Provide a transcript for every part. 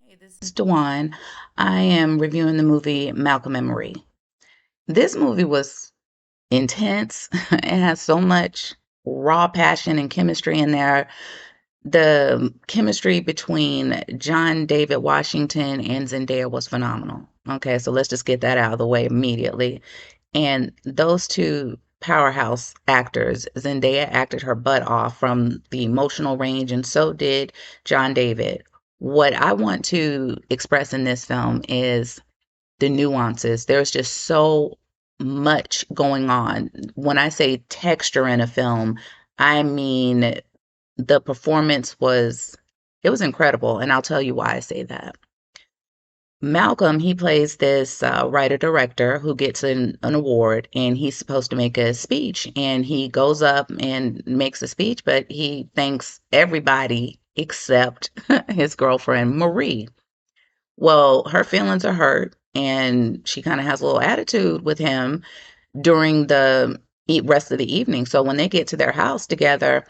Hey, this is Dewan. I am reviewing the movie Malcolm and Marie. This movie was intense. It has so much raw passion and chemistry in there. The chemistry between John David Washington and Zendaya was phenomenal. Okay, so let's just get that out of the way immediately. And those two powerhouse actors, Zendaya acted her butt off from the emotional range, and so did John David. What I want to express in this film is the nuances. There's just so much going on. When I say texture in a film, I mean the performance was it was incredible, and I'll tell you why I say that. Malcolm, he plays this writer director who gets an award, and he's supposed to make a speech. And he goes up and makes a speech, but he thanks everybody except his girlfriend, Marie. Well, her feelings are hurt, and she kind of has a little attitude with him during the rest of the evening. So when they get to their house together,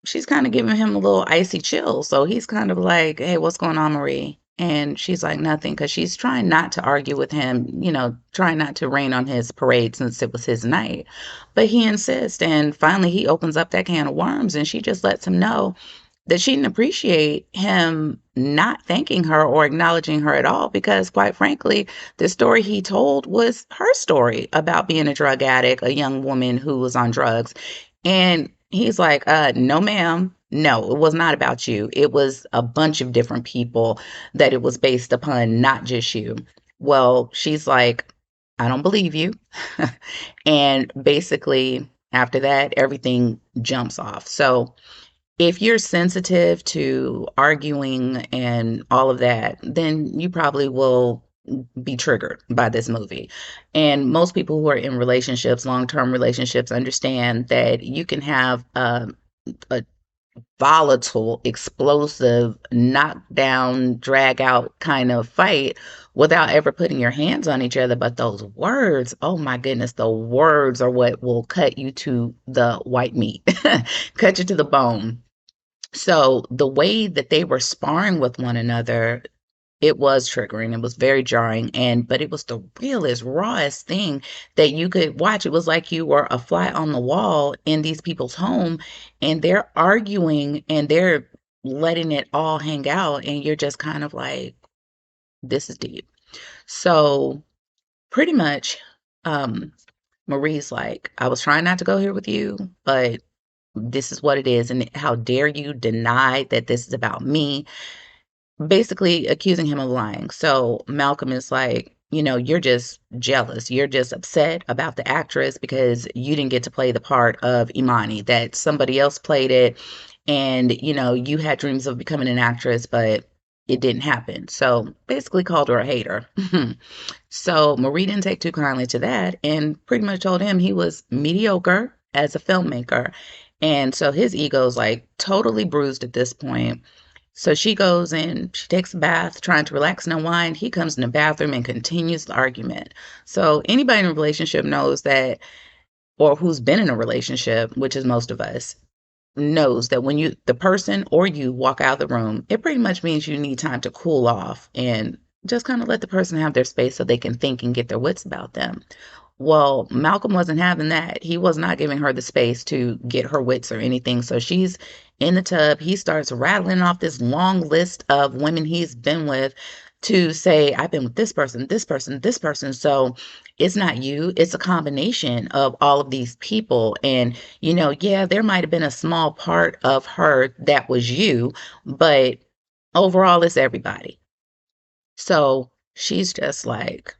she's kind of giving him a little icy chill. So he's kind of like, "Hey, what's going on, Marie?" And she's like, "Nothing," because she's trying not to argue with him, trying not to rain on his parade since it was his night. But he insists. And finally, he opens up that can of worms, and she just lets him know that she didn't appreciate him not thanking her or acknowledging her at all because, quite frankly, the story he told was her story about being a drug addict, a young woman who was on drugs. And he's like, no, ma'am. No, it was not about you. It was a bunch of different people that it was based upon, not just you. Well, she's like, I don't believe you. And basically, after that, everything jumps off. So, if you're sensitive to arguing and all of that, then you probably will be triggered by this movie. And most people who are in relationships, long-term relationships, understand that you can have a volatile, explosive, knockdown, drag out kind of fight without ever putting your hands on each other. But those words, oh my goodness, the words are what will cut you to the white meat, cut you to the bone. So the way that they were sparring with one another, it was triggering. It was very jarring. But it was the realest, rawest thing that you could watch. It was like you were a fly on the wall in these people's home and they're arguing and they're letting it all hang out. And you're just kind of like, this is deep. So pretty much, um, Marie's like, I was trying not to go here with you, but this is what it is. And how dare you deny that this is about me? Basically accusing him of lying. So Malcolm is like, you're just jealous. You're just upset about the actress because you didn't get to play the part of Imani, that somebody else played it. And, you had dreams of becoming an actress, but it didn't happen. So basically called her a hater. So Marie didn't take too kindly to that and pretty much told him he was mediocre as a filmmaker. And so his ego's like totally bruised at this point. So she goes in, she takes a bath, trying to relax and unwind. He comes in the bathroom and continues the argument. So anybody in a relationship knows that, or who's been in a relationship, which is most of us, knows that when the person or you walk out of the room, it pretty much means you need time to cool off and just kind of let the person have their space so they can think and get their wits about them. Well, Malcolm wasn't having that. He was not giving her the space to get her wits or anything. So she's in the tub. He starts rattling off this long list of women he's been with to say, I've been with this person, this person, this person. So it's not you, it's a combination of all of these people. And, yeah, there might have been a small part of her that was you, but overall, it's everybody. So she's just like,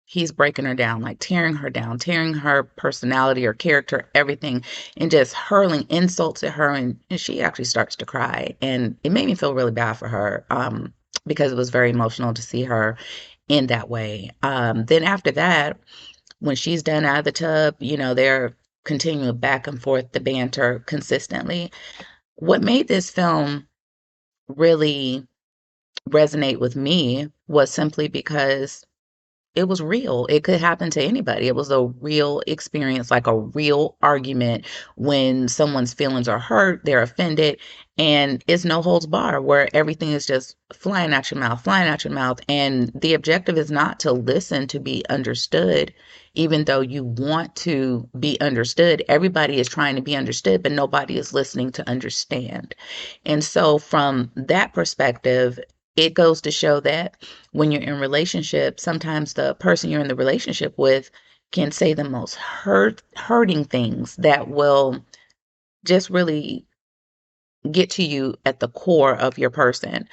he's breaking her down, like tearing her down, tearing her personality or character, everything, and just hurling insults at her. And she actually starts to cry. And it made me feel really bad for her because it was very emotional to see her in that way. Then after that, when she's done out of the tub, they're continuing back and forth the banter consistently. What made this film really resonate with me was simply because it was real. It could happen to anybody. It was a real experience, like a real argument when someone's feelings are hurt, they're offended, and it's no holds bar where everything is just flying out your mouth, flying out your mouth. And the objective is not to listen to be understood, even though you want to be understood. Everybody is trying to be understood, but nobody is listening to understand. And so, from that perspective, it goes to show that when you're in relationship, sometimes the person you're in the relationship with can say the most hurting things that will just really get to you at the core of your person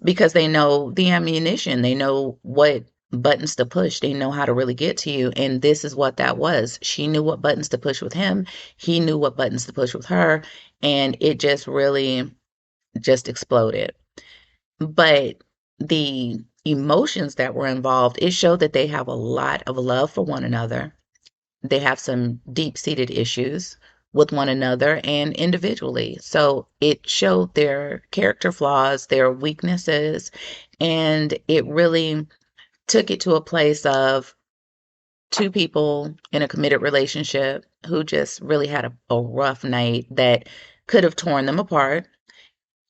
because they know the ammunition, they know what buttons to push, they know how to really get to you. And this is what that was. She knew what buttons to push with him, he knew what buttons to push with her, and it just really just exploded. But the emotions that were involved, it showed that they have a lot of love for one another. They have some deep-seated issues with one another and individually. So it showed their character flaws, their weaknesses, and it really took it to a place of two people in a committed relationship who just really had a rough night that could have torn them apart,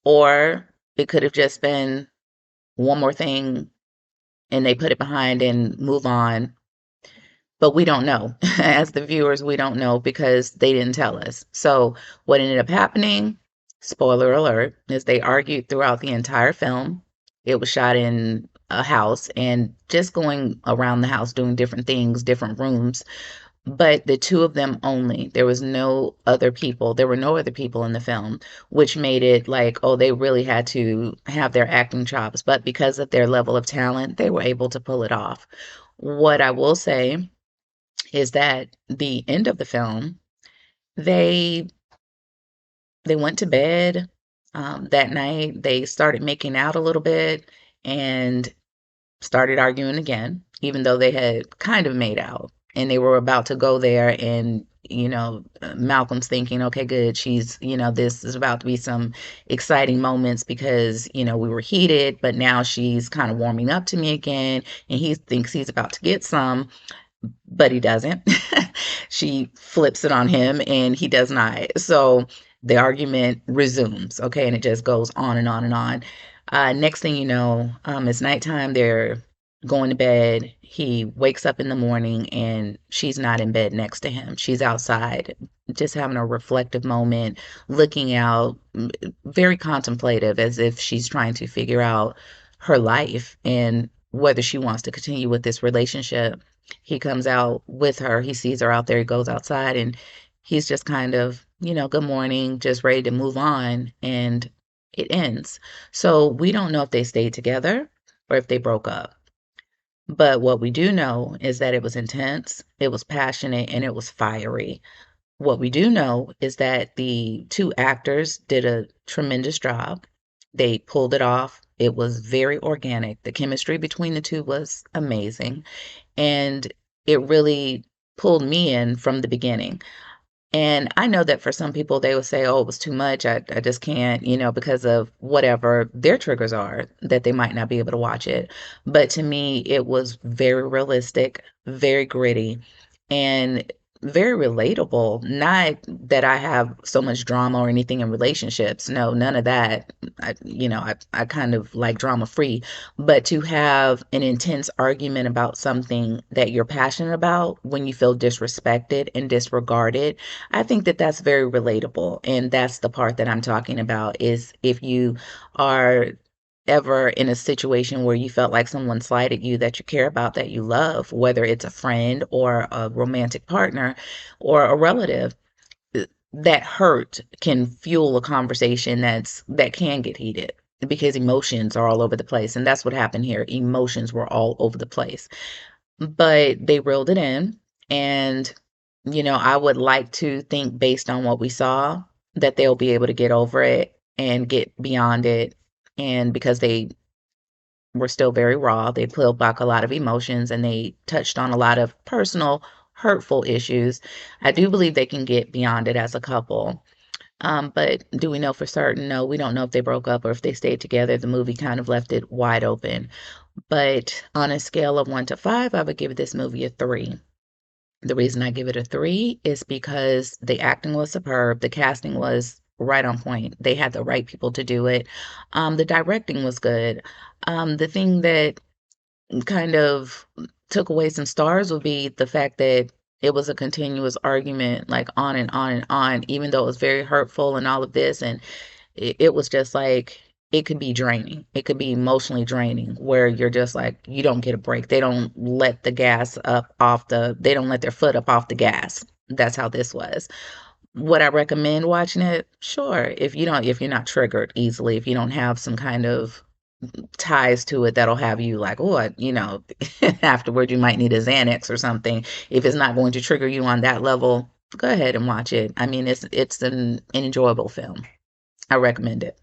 or it could have just been one more thing and they put it behind and move on. But we don't know. As the viewers, we don't know because they didn't tell us. So, what ended up happening, spoiler alert, is they argued throughout the entire film. It was shot in a house and just going around the house doing different things, different rooms, but the two of them only. There was no other people. There were no other people in the film, which made it like, oh, they really had to have their acting chops. But because of their level of talent, they were able to pull it off. What I will say is that the end of the film, they they went to bed that night. They started making out a little bit and started arguing again, even though they had kind of made out and they were about to go there. And, Malcolm's thinking, okay, good. This is about to be some exciting moments because, we were heated, but now she's kind of warming up to me again. And he thinks he's about to get some, but he doesn't. She flips it on him and he does not. So the argument resumes, okay, and it just goes on and on and on. Next thing you know, it's nighttime. They're going to bed. He wakes up in the morning and she's not in bed next to him. She's outside, just having a reflective moment, looking out, very contemplative, as if she's trying to figure out her life and whether she wants to continue with this relationship. He comes out with her. He sees her out there. He goes outside and he's just kind of, good morning, just ready to move on. And it ends. So we don't know if they stayed together or if they broke up. But what we do know is that it was intense, it was passionate, and it was fiery. What we do know is that the two actors did a tremendous job. They pulled it off. It was very organic. The chemistry between the two was amazing. And it really pulled me in from the beginning. And I know that for some people, they would say, oh, it was too much. I just can't, because of whatever their triggers are, that they might not be able to watch it. But to me, it was very realistic, very gritty, and very relatable. Not that I have so much drama or anything in relationships. No, none of that. I kind of like drama free. But to have an intense argument about something that you're passionate about when you feel disrespected and disregarded, I think that that's very relatable. And that's the part that I'm talking about is if you are ever in a situation where you felt like someone slighted you that you care about, that you love, whether it's a friend or a romantic partner or a relative, that hurt can fuel a conversation that can get heated because emotions are all over the place. And that's what happened here. Emotions were all over the place, but they reeled it in. And, I would like to think based on what we saw that they'll be able to get over it and get beyond it. And because they were still very raw, they peeled back a lot of emotions and they touched on a lot of personal, hurtful issues. I do believe they can get beyond it as a couple. But do we know for certain? No, we don't know if they broke up or if they stayed together. The movie kind of left it wide open. But on a scale of 1 to 5, I would give this movie a 3. The reason I give it a 3 is because the acting was superb, the casting was right on point. They had the right people to do it. The directing was good. The thing that kind of took away some stars would be the fact that it was a continuous argument, like on and on and on, even though it was very hurtful and all of this. And it was just like, it could be draining. It could be emotionally draining where you're just like, you don't get a break. They don't let the gas up off they don't let their foot up off the gas. That's how this was. Would I recommend watching it? Sure. If you're not triggered easily, if you don't have some kind of ties to it that'll have you like, oh, afterward you might need a Xanax or something. If it's not going to trigger you on that level, go ahead and watch it. I mean, it's an enjoyable film. I recommend it.